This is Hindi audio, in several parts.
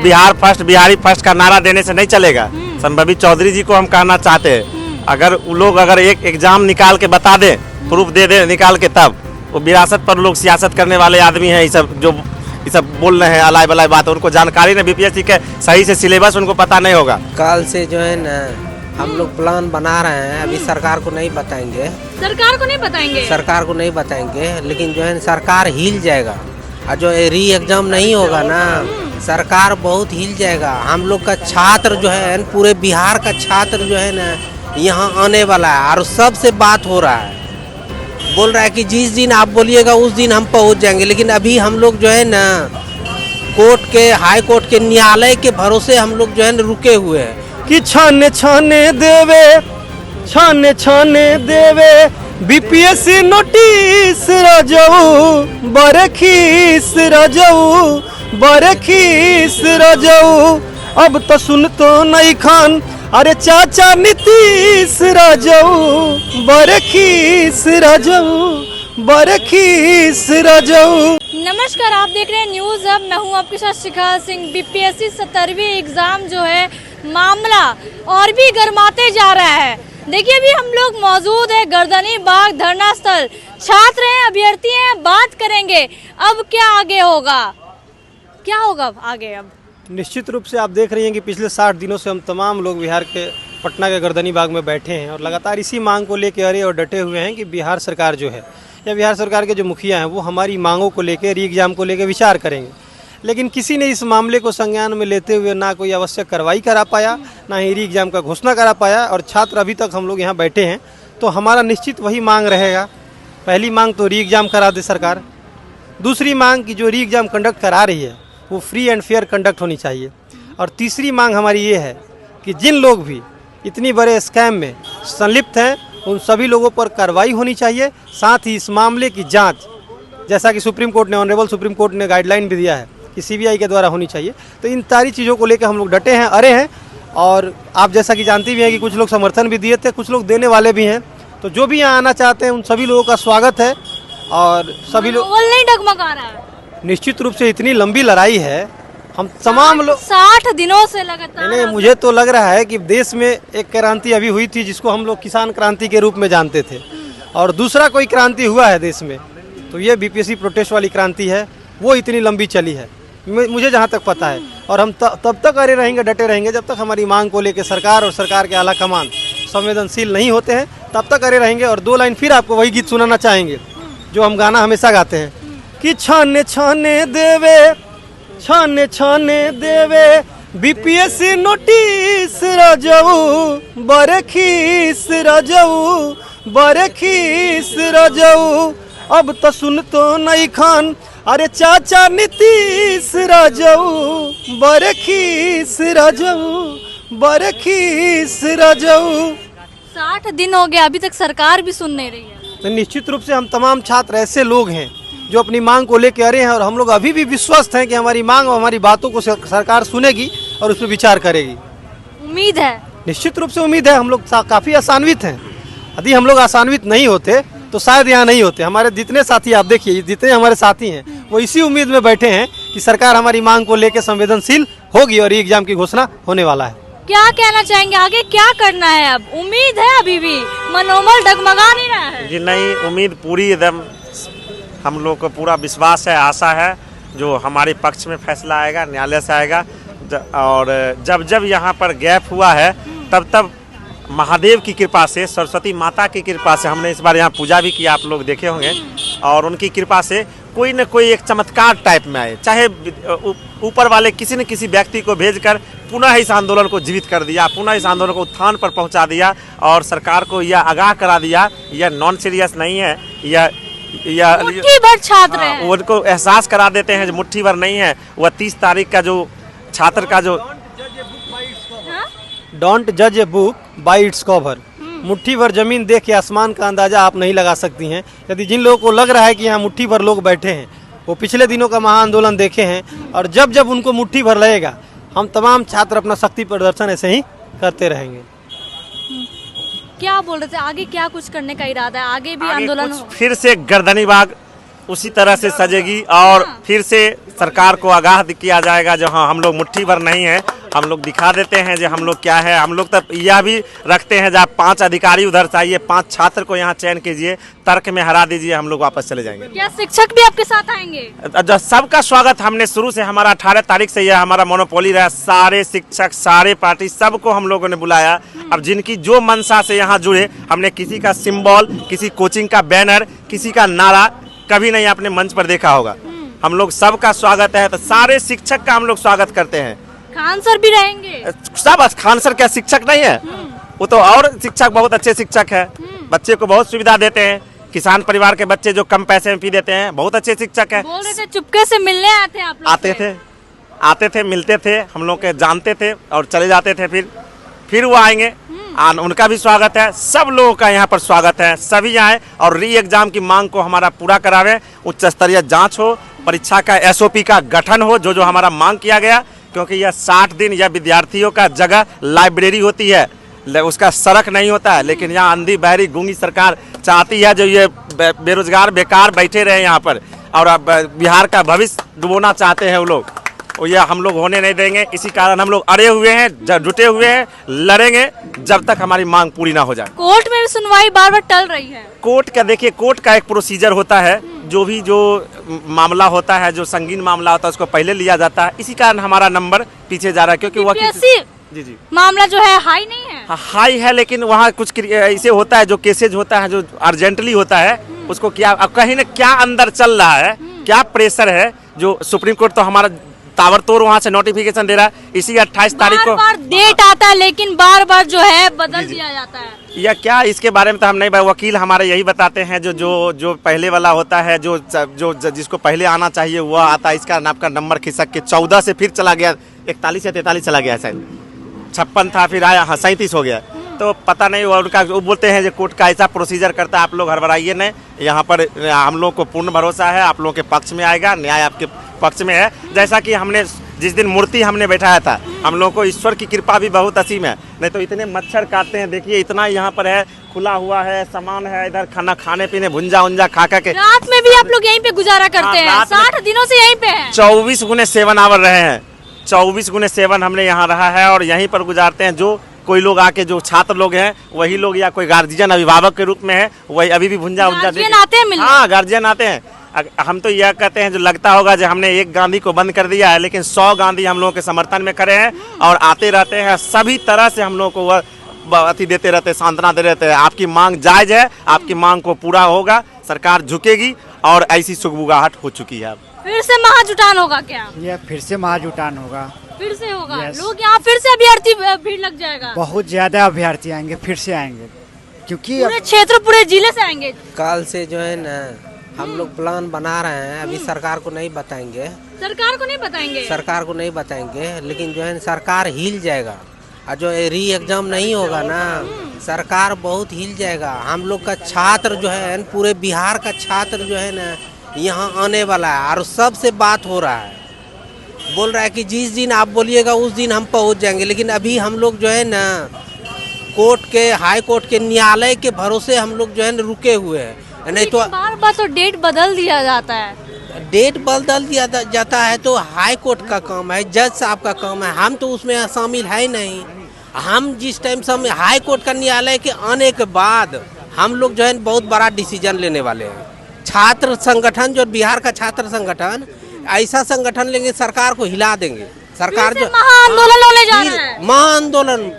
बिहार फर्स्ट, बिहारी फर्स्ट का नारा देने से नहीं चलेगा। संभवी चौधरी जी को हम कहना चाहते हैं, अगर वो लोग अगर एक एग्जाम निकाल के बता दे, प्रूफ दे दे निकाल के, तब वो विरासत पर लोग सियासत करने वाले आदमी हैं, ये सब बोल रहे हैं अलाय बलाय बात, उनको जानकारी नहीं, बीपीएससी के सही से सिलेबस उनको पता नहीं होगा। कल से जो है ना हम लोग प्लान बना रहे हैं, अभी सरकार को नहीं बताएंगे। सरकार को नहीं बताएंगे? सरकार को नहीं बताएंगे, लेकिन जो है सरकार हिल जाएगा। और जो री एग्जाम नहीं होगा ना, सरकार बहुत हिल जाएगा। हम लोग का छात्र जो है, पूरे बिहार का छात्र जो है ना यहाँ आने वाला है, और सबसे बात हो रहा है, बोल रहा है कि जिस दिन आप बोलिएगा उस दिन हम पहुँच जाएंगे। लेकिन अभी हम लोग जो है ना कोर्ट के, हाई कोर्ट के, न्यायालय के भरोसे हम लोग जो है ना रुके हुए हैं कि छाने छाने देवे बीपीएससी नोटिस रजऊ बरखीस रजऊ अब तो सुन तो नहीं खान, अरे चाचा नीतीश रजऊ बरखीस रजऊ। नमस्कार, आप देख रहे हैं न्यूज अब। मैं हूं आपके साथ शिखा सिंह। बीपीएससी 17वीं एग्जाम जो है मामला और भी गर्माते जा रहा है। देखिए अभी हम लोग मौजूद है गर्दनी बाग धरना स्थल, छात्र हैं, अभ्यर्थी हैं, बात करेंगे अब क्या आगे होगा, क्या होगा आगे। अब निश्चित रूप से आप देख रही हैं कि पिछले 60 दिनों से हम तमाम लोग बिहार के पटना के गर्दनी बाग में बैठे हैं और लगातार इसी मांग को लेकर अड़े और डटे हुए हैं कि बिहार सरकार जो है या बिहार सरकार के जो मुखिया हैं वो हमारी मांगों को लेकर, री एग्जाम को लेकर विचार करेंगे। लेकिन किसी ने इस मामले को संज्ञान में लेते हुए ना कोई आवश्यक कार्रवाई करा पाया, ना ही री एग्जाम का घोषणा करा पाया, और छात्र अभी तक हम लोग यहाँ बैठे हैं। तो हमारा निश्चित वही मांग रहेगा। पहली मांग तो री एग्जाम करा दे सरकार। दूसरी मांग कि जो री एग्जाम कंडक्ट करा रही है वो फ्री एंड फेयर कंडक्ट होनी चाहिए। और तीसरी मांग हमारी ये है कि जिन लोग भी इतनी बड़े स्कैम में संलिप्त हैं उन सभी लोगों पर कार्रवाई होनी चाहिए। साथ ही इस मामले की जांच, जैसा कि सुप्रीम कोर्ट ने, ऑनरेबल सुप्रीम कोर्ट ने गाइडलाइन भी दिया है कि सीबीआई के द्वारा होनी चाहिए। तो इन सारी चीज़ों को लेकर हम लोग डटे हैं, अरे हैं। और आप जैसा कि जानती भी हैं कि कुछ लोग समर्थन भी दिए थे, कुछ लोग देने वाले भी हैं। तो जो भी यहाँ आना चाहते हैं उन सभी लोगों का स्वागत है। और सभी लोग नहीं डगमगा रहा है। निश्चित रूप से इतनी लंबी लड़ाई है, हम तमाम लोग 60 दिनों से लगातार। नहीं, मुझे तो लग रहा है कि देश में एक क्रांति अभी हुई थी जिसको हम लोग किसान क्रांति के रूप में जानते थे, और दूसरा कोई क्रांति हुआ है देश में तो ये बीपीएससी प्रोटेस्ट वाली क्रांति है। वो इतनी लंबी चली है मुझे जहाँ तक पता है। और हम तब तक अड़े रहेंगे, डटे रहेंगे जब तक हमारी मांग को लेकर सरकार और सरकार के आला कमान संवेदनशील नहीं होते हैं, तब तक अड़े रहेंगे। और 2 लाइन फिर आपको वही गीत सुनाना चाहेंगे जो हम गाना हमेशा गाते हैं कि छाने छाने देवे बीपीएससी नोटिस रजऊ बरखीस रजऊ अब तो सुन तो नहीं खान, अरे चाचा नीतीश रजऊ बरखीस रजऊ। 60 दिन हो गया, अभी तक सरकार भी सुन नहीं रही है। तो निश्चित रूप से हम तमाम छात्र ऐसे लोग हैं जो अपनी मांग को लेकर आ रहे हैं, और हम लोग अभी भी विश्वस्त हैं कि हमारी मांग और हमारी बातों को सरकार सुनेगी और उस पर विचार करेगी। उम्मीद है, निश्चित रूप से उम्मीद है। हम लोग काफ़ी आसान्वित हैं। यदि हम लोग आसान्वित नहीं होते तो शायद यहाँ नहीं होते। हमारे जितने साथी, आप देखिए जितने हमारे साथी हैं वो इसी उम्मीद में बैठे हैं कि सरकार हमारी मांग को लेकर संवेदनशील होगी और एग्जाम की घोषणा होने वाला है। क्या कहना चाहेंगे, आगे क्या करना है? अब उम्मीद है, अभी भी मनोबल डगमगा नहीं रहा है? जी नहीं, उम्मीद पूरी एकदम, हम लोग को पूरा विश्वास है, आशा है जो हमारे पक्ष में फैसला आएगा, न्यायालय से आएगा। और जब यहाँ पर गैप हुआ है तब महादेव की कृपा से, सरस्वती माता की कृपा से, हमने इस बार यहाँ पूजा भी किया, आप लोग देखे होंगे, और उनकी कृपा से कोई न कोई एक चमत्कार टाइप में आए, चाहे ऊपर वाले किसी न किसी व्यक्ति को भेजकर पुनः इस आंदोलन को जीवित कर दिया, पुनः इस आंदोलन को उत्थान पर पहुंचा दिया, और सरकार को यह आगाह करा दिया यह नॉन सीरियस नहीं है, यह मुट्ठी भर छात्र हैं। उनको एहसास करा देते हैं जो मुट्ठी भर नहीं है। वह 30 तारीख का जो छात्र का जो डोंट जज a book by its cover, मुट्ठी भर जमीन देख के आसमान का अंदाजा आप नहीं लगा सकती हैं। यदि जिन लोगों को लग रहा है कि यहाँ मुट्ठी भर लोग बैठे हैं वो पिछले दिनों का महाआंदोलन देखे हैं, और जब उनको मुट्ठी भर लगेगा हम तमाम छात्र अपना शक्ति प्रदर्शन ऐसे ही करते रहेंगे। क्या बोल रहे थे, आगे क्या कुछ करने का इरादा है? आगे भी आंदोलन फिर से गर्दनी बाग उसी तरह से सजेगी और फिर से सरकार को आगाह किया जाएगा जो हाँ हम लोग मुट्ठी भर नहीं है, हम लोग दिखा देते हैं जो हम लोग क्या है। हम लोग तब यह भी रखते हैं जब 5 अधिकारी उधर चाहिए, 5 छात्र को यहाँ चयन कीजिए, तर्क में हरा दीजिए, हम लोग वापस चले जाएंगे। क्या शिक्षक भी आपके साथ आएंगे? सबका स्वागत हमने शुरू से, हमारा 18 तारीख से यह हमारा मोनोपोली रहा, सारे शिक्षक सारे पार्टी सबको हम लोगों ने बुलाया। अब जिनकी जो मंशा से यहाँ जुड़े, हमने किसी का सिंबल, किसी कोचिंग का बैनर, किसी का नारा कभी नहीं अपने मंच पर देखा होगा। हम लोग सबका स्वागत है, तो सारे शिक्षक का हम लोग स्वागत करते हैं। खान सर भी रहेंगे? सब खान सर क्या शिक्षक नहीं है? वो तो और शिक्षक बहुत अच्छे शिक्षक है, बच्चे को बहुत सुविधा देते हैं। किसान परिवार के बच्चे जो कम पैसे में पी देते हैं, बहुत अच्छे शिक्षक है। बोल रहे थे चुपके से मिलने आते आप लोग? आते थे, मिलते थे, हम लोग के जानते थे और चले जाते थे। फिर वो आएंगे, उनका भी स्वागत है। सब लोगों का यहाँ पर स्वागत है, सभी आए और री एग्जाम की मांग को हमारा पूरा करावे, उच्च स्तरीय जांच हो, परीक्षा का SOP का गठन हो, जो हमारा मांग किया गया। क्योंकि यह 60 दिन यह विद्यार्थियों का जगह लाइब्रेरी होती है, उसका सड़क नहीं होता है। लेकिन यहाँ अंधी बहरी गूंगी सरकार चाहती है जो ये बेरोजगार बेकार बैठे रहे यहाँ पर, और अब बिहार का भविष्य डुबोना चाहते हैं वो लोग, और यह हम लोग होने नहीं देंगे। इसी कारण हम लोग अड़े हुए हैं, जुटे हुए हैं, लड़ेंगे जब तक हमारी मांग पूरी ना हो जाए। कोर्ट में भी सुनवाई बार बार टल रही है। कोर्ट का देखिए, कोर्ट का एक प्रोसीजर होता है, जो मामला होता है, जो संगीन मामला होता है, उसको पहले लिया जाता है। इसी कारण हमारा नंबर पीछे जा रहा है, क्योंकि वकील जी मामला जो है हाई नहीं है। हाई है, लेकिन वहाँ कुछ ऐसे होता है, जो केसेज होता है जो अर्जेंटली होता है, उसको क्या अब कहीं ना क्या अंदर चल रहा है, क्या प्रेशर है, जो सुप्रीम कोर्ट तो हमारा ताबड़तोड़ वहाँ से नोटिफिकेशन दे रहा है। इसी 28 तारीख को बार डेट आता है, लेकिन बार बार जो है बदल दिया जाता है। या क्या, इसके बारे में तो हम नहीं, वकील हमारे यही बताते हैं, जो पहले वाला होता है, जो जिसको पहले आना चाहिए वो आता है। इसका आपका नंबर खिसक के 14 से फिर चला गया, 41 या 43 चला गया, शायद 56 था, फिर आया 37 हो गया। तो पता नहीं, उनका वो बोलते हैं जो कोर्ट का ऐसा प्रोसीजर करता है, आप लोग हड़बड़ाइए नहीं, यहाँ पर हम लोग को पूर्ण भरोसा है, आप लोगों के पक्ष में आएगा, न्याय आपके पक्ष में है। जैसा कि हमने जिस दिन मूर्ति हमने बैठाया था, हम लोगों को ईश्वर की कृपा भी बहुत असीम है, नहीं तो इतने मच्छर काटते हैं। देखिए इतना यहाँ पर है, खुला हुआ है, सामान है, इधर खाने पीने भुंजा उंजा खा के। रात में भी आप लोग यहीं पे गुजारा करते हैं? 60 दिनों से यहीं पे हैं? 24 गुने 7 आवर रहे हैं, 24 गुने 7 हमने यहाँ रहा है और यहीं पर गुजारते हैं। जो कोई लोग आके, जो छात्र लोग हैं वही लोग, या कोई गार्जियन अभिभावक के रूप में है, वही अभी भी भुंजा उंजा गार्जियन आते हैं मिलने? हाँ, गार्जियन आते हैं। हम तो यह कहते हैं, जो लगता होगा जो हमने एक गांधी को बंद कर दिया है, लेकिन 100 गांधी हम लोगों के समर्थन में खड़े हैं और आते रहते हैं। सभी तरह से हम लोगों को वह अति देते रहते हैं, सांत्वना दे रहते हैं। आपकी मांग जायज है, आपकी मांग को पूरा होगा, सरकार झुकेगी, और ऐसी सुगबुगाहट हो चुकी है। फिर से महाजुटान होगा क्या? यह फिर से महाजुटान होगा, फिर से होगा। लोग यहाँ फिर से अभ्यर्थी भीड़ लग जाएगा, बहुत ज्यादा अभ्यर्थी आएंगे, फिर से आएंगे, क्योंकि पूरे क्षेत्र पूरे जिले से आएंगे। कल से जो है ना हम लोग प्लान बना रहे हैं, अभी सरकार को नहीं बताएंगे। सरकार को नहीं बताएंगे? सरकार को नहीं बताएंगे, लेकिन जो है सरकार हिल जाएगा, और जो री एग्जाम नहीं होगा ना, सरकार बहुत हिल जाएगा। हम लोग का छात्र जो है, पूरे बिहार का छात्र जो है ना यहाँ आने वाला है, और सबसे बात हो रहा है, बोल रहा है कि जिस दिन आप बोलिएगा उस दिन हम पहुँच जाएंगे। लेकिन अभी हम लोग जो है ना कोर्ट के, हाई कोर्ट के, न्यायालय के भरोसे हम लोग जो है ना रुके हुए हैं। नहीं तो बार बार तो डेट बदल दिया जाता है। डेट बदल दिया जाता है तो हाई कोर्ट का काम है, जज साहब का काम है, हम तो उसमें शामिल है ही नहीं। हम जिस टाइम से हाई कोर्ट का न्यायालय के आने के बाद हम लोग जो है बहुत बड़ा डिसीजन लेने वाले हैं। छात्र संगठन, जो बिहार का छात्र संगठन, ऐसा संगठन लेंगे, सरकार को हिला देंगे। सरकार जो महाआंदोलन होने जा रहा है, महाआंदोलन,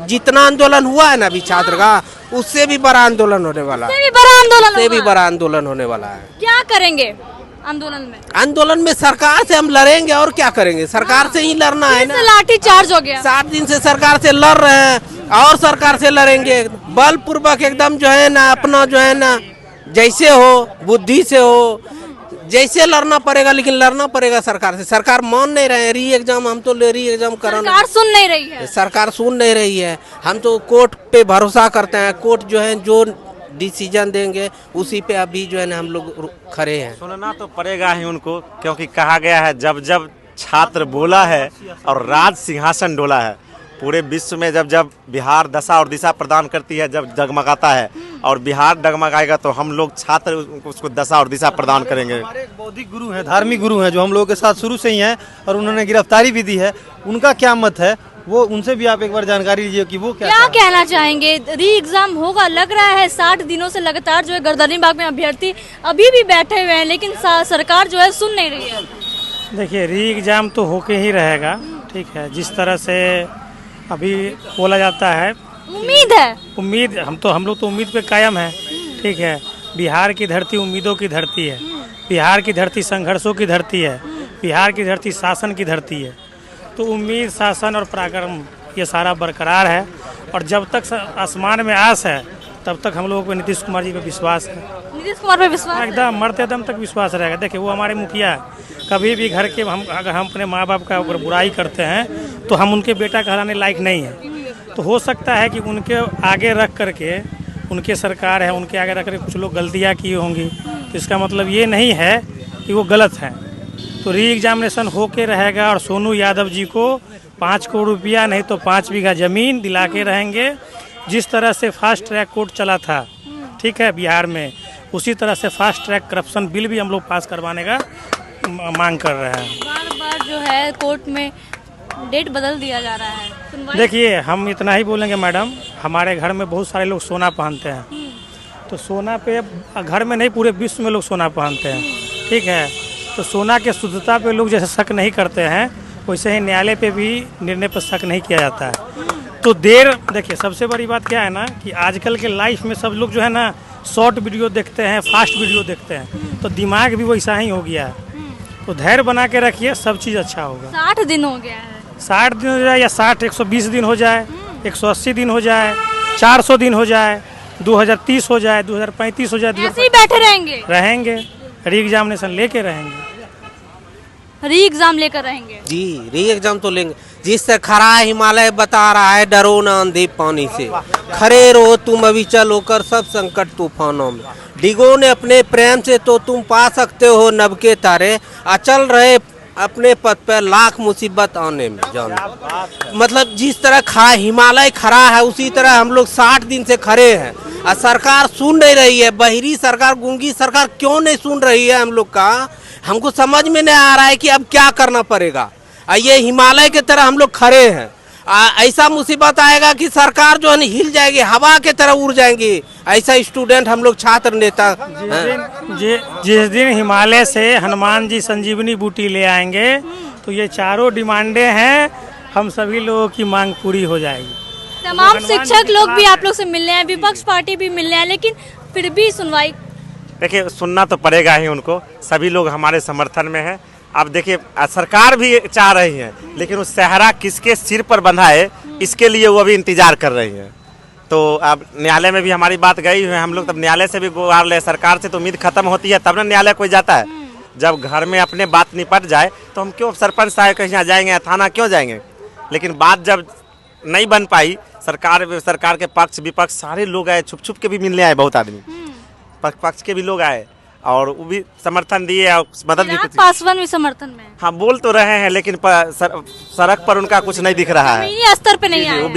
जितना आंदोलन हुआ है ना अभी छात्र का, उससे भी बड़ा आंदोलन होने वाला है, उससे भी बड़ा आंदोलन होने वाला है। क्या करेंगे आंदोलन में? आंदोलन में सरकार से हम लड़ेंगे, और क्या करेंगे, सरकार से ही लड़ना है ना। लाठी चार्ज हो गया, 7 दिन से सरकार से लड़ रहे हैं, और सरकार से लड़ेंगे बलपूर्वक एकदम, जो है ना अपना जो है ना जैसे हो, बुद्धि से हो, जैसे लड़ना पड़ेगा, लेकिन लड़ना पड़ेगा सरकार से। सरकार मान नहीं रहे हैं, री एग्जाम हम तो री एग्जाम कराना, सरकार सुन नहीं रही है। सरकार सुन नहीं रही है। हम तो कोर्ट पे भरोसा करते हैं, कोर्ट जो है जो डिसीजन देंगे उसी पे अभी जो है ना हम लोग खड़े हैं। सुनना तो पड़ेगा ही उनको, क्योंकि कहा गया है जब जब छात्र बोला है और राज सिंहासन डोला है, पूरे विश्व में जब जब बिहार दशा और दिशा प्रदान करती है, जब जगमगाता है, और बिहार डगमगाएगा तो हम लोग छात्र उसको दशा और दिशा प्रदान करेंगे। हमारे एक बौद्धिक गुरु हैं, धार्मिक गुरु हैं, जो हम लोगों के साथ शुरू से ही हैं और उन्होंने गिरफ्तारी भी दी है। उनका क्या मत है, वो उनसे भी आप एक बार जानकारी लीजिए कि वो क्या कहना चाहेंगे। री एग्जाम होगा, लग रहा है 60 दिनों से लगातार जो है गर्दनीबाग में अभ्यर्थी अभी भी बैठे हुए हैं, लेकिन सरकार जो है सुन नहीं रही है। देखिए, री एग्ज़ाम तो होके ही रहेगा, ठीक है। जिस तरह से अभी बोला जाता है, उम्मीद हम लोग तो उम्मीद पे कायम है, ठीक है। बिहार की धरती उम्मीदों की धरती है, बिहार की धरती संघर्षों की धरती है, बिहार की धरती शासन की धरती है। तो उम्मीद, शासन और पराक्रम ये सारा बरकरार है, और जब तक आसमान में आस है तब तक हम लोगों को नीतीश कुमार जी पे विश्वास है। नीतीश कुमार पे विश्वास एकदम मरते दम तक विश्वास रहेगा। देखिए, वो हमारे मुखिया है, कभी भी घर के अगर हम अपने माँ बाप का अगर बुराई करते हैं तो हम उनके बेटा कहलाने लायक नहीं है। तो हो सकता है कि उनके आगे रख करके, उनके सरकार है, उनके आगे रख करके कुछ लोग गलतियाँ की होंगी, तो इसका मतलब ये नहीं है कि वो गलत हैं। तो री एग्जामिनेशन होके रहेगा, और सोनू यादव जी को 5 करोड़ रुपया नहीं तो 5 बीघा ज़मीन दिला के रहेंगे। जिस तरह से फास्ट ट्रैक कोर्ट चला था, ठीक है, बिहार में, उसी तरह से फास्ट ट्रैक करप्शन बिल भी हम लोग पास करवाने का मांग कर रहे हैं। बार जो है कोर्ट में डेट बदल दिया जा रहा है। देखिए, हम इतना ही बोलेंगे मैडम, हमारे घर में बहुत सारे लोग सोना पहनते हैं, तो सोना पे घर में नहीं पूरे विश्व में लोग सोना पहनते हैं, ठीक है। तो सोना के शुद्धता पे लोग जैसे शक नहीं करते हैं, वैसे ही न्यायालय पे भी निर्णय पर शक नहीं किया जाता है। तो देखिए, सबसे बड़ी बात क्या है ना कि आजकल के लाइफ में सब लोग जो है ना शॉर्ट वीडियो देखते हैं, फास्ट वीडियो देखते हैं, तो दिमाग भी वैसा ही हो गया है। तो धैर्य बना के रखिए, सब चीज़ अच्छा होगा। 60 दिन हो गया है, 60 दिन हो जाए या 120 दिन हो जाए, 180 दिन हो जाए, 400 दिन हो जाए, 2030 हो जाए, 2035 हो जाए, ऐसे ही बैठे रहेंगे। री एग्जामिनेशन लेके रहेंगे, री एग्जाम लेकर रहेंगे जी। री एग्जाम तो लेंगे। जिस से खरा हिमालय बता रहा है, डरो न आंधी पानी से, खड़े रहो तुम अभी चलो कर सब संकट तूफानों में, डिगो ने अपने प्रेम से तो तुम पा सकते हो नभ के तारे, अचल रहे अपने पद पर लाख मुसीबत आने में जान। मतलब जिस तरह खड़ा हिमालय खड़ा है, उसी तरह हम लोग 60 दिन से खड़े हैं, और सरकार सुन नहीं रही है। बहिरी सरकार, गूंगी सरकार क्यों नहीं सुन रही है हम लोग का, हमको समझ में नहीं आ रहा है कि अब क्या करना पड़ेगा। ये हिमालय की तरह हम लोग खड़े हैं, ऐसा मुसीबत आएगा कि सरकार जो है हिल जाएगी, हवा के तरह उड़ जाएंगी। ऐसा स्टूडेंट हम लोग छात्र नेता जिस दिन हिमालय से हनुमान जी संजीवनी बूटी ले आएंगे, तो ये चारों डिमांडें हैं, हम सभी लोगों की मांग पूरी हो जाएगी। तमाम शिक्षक लोग भी आप लोग से मिलने हैं, विपक्ष पार्टी भी मिलने हैं, लेकिन फिर भी सुनवाई। देखिए, सुनना तो पड़ेगा ही उनको, सभी लोग हमारे समर्थन में हैं। अब देखिए, सरकार भी चाह रही है, लेकिन उस सहरा किसके सिर पर बंधा है, इसके लिए वो अभी इंतजार कर रही है। तो अब न्यायालय में भी हमारी बात गई है, हम लोग तब न्यायालय से भी गुहार ले, सरकार से तो उम्मीद खत्म होती है तब ना न्यायालय कोई जाता है। जब घर में अपने बात निपट जाए तो हम क्यों सरपंच साहब कहीं यहाँ जाएंगे, थाना क्यों जाएंगे। लेकिन बात जब नहीं बन पाई, सरकार के पक्ष विपक्ष सारे लोग आए, छुप छुप के भी मिलने आए, बहुत आदमी पक्ष के भी लोग आए, और वो भी समर्थन दिए और मदद भी। पासवान भी समर्थन में, हाँ बोल तो रहे हैं, लेकिन सड़क पर उनका कुछ नहीं दिख रहा है, स्तर पे नहीं आए। वो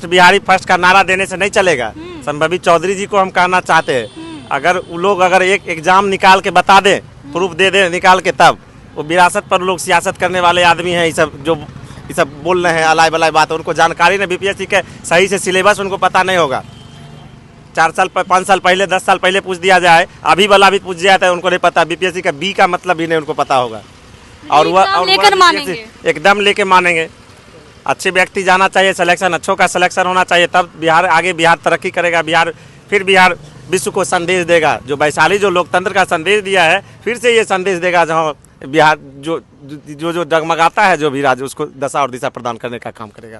बिहारी फर्स्ट का नारा देने से नहीं चलेगा। संभवी चौधरी जी को हम कहना चाहते हैं, अगर वो लोग अगर एक एग्जाम निकाल के बता दें, प्रूफ दे दें निकाल के, तब वो विरासत पर लोग सियासत करने वाले आदमी हैं, ये सब बोल रहे हैं अलाय बलाय बात, उनको जानकारी नहीं, बीपीएससी के सही से सिलेबस उनको पता नहीं होगा। 4 साल 5 साल पहले 10 साल पहले पूछ दिया जाए, अभी वाला भी पूछ दिया था, उनको नहीं पता, बीपीएससी का बी का मतलब भी नहीं उनको पता होगा। और वह लेकर मानेंगे, एकदम लेके मानेंगे। अच्छे व्यक्ति जाना चाहिए, सिलेक्शन अच्छों का सिलेक्शन होना चाहिए, तब बिहार तरक्की करेगा। बिहार विश्व को संदेश देगा, जो वैशाली जो लोकतंत्र का संदेश दिया है, फिर से ये संदेश देगा, जहाँ बिहार जो डगमगाता है, जो भी राज्य, उसको दशा और दिशा प्रदान करने का काम करेगा।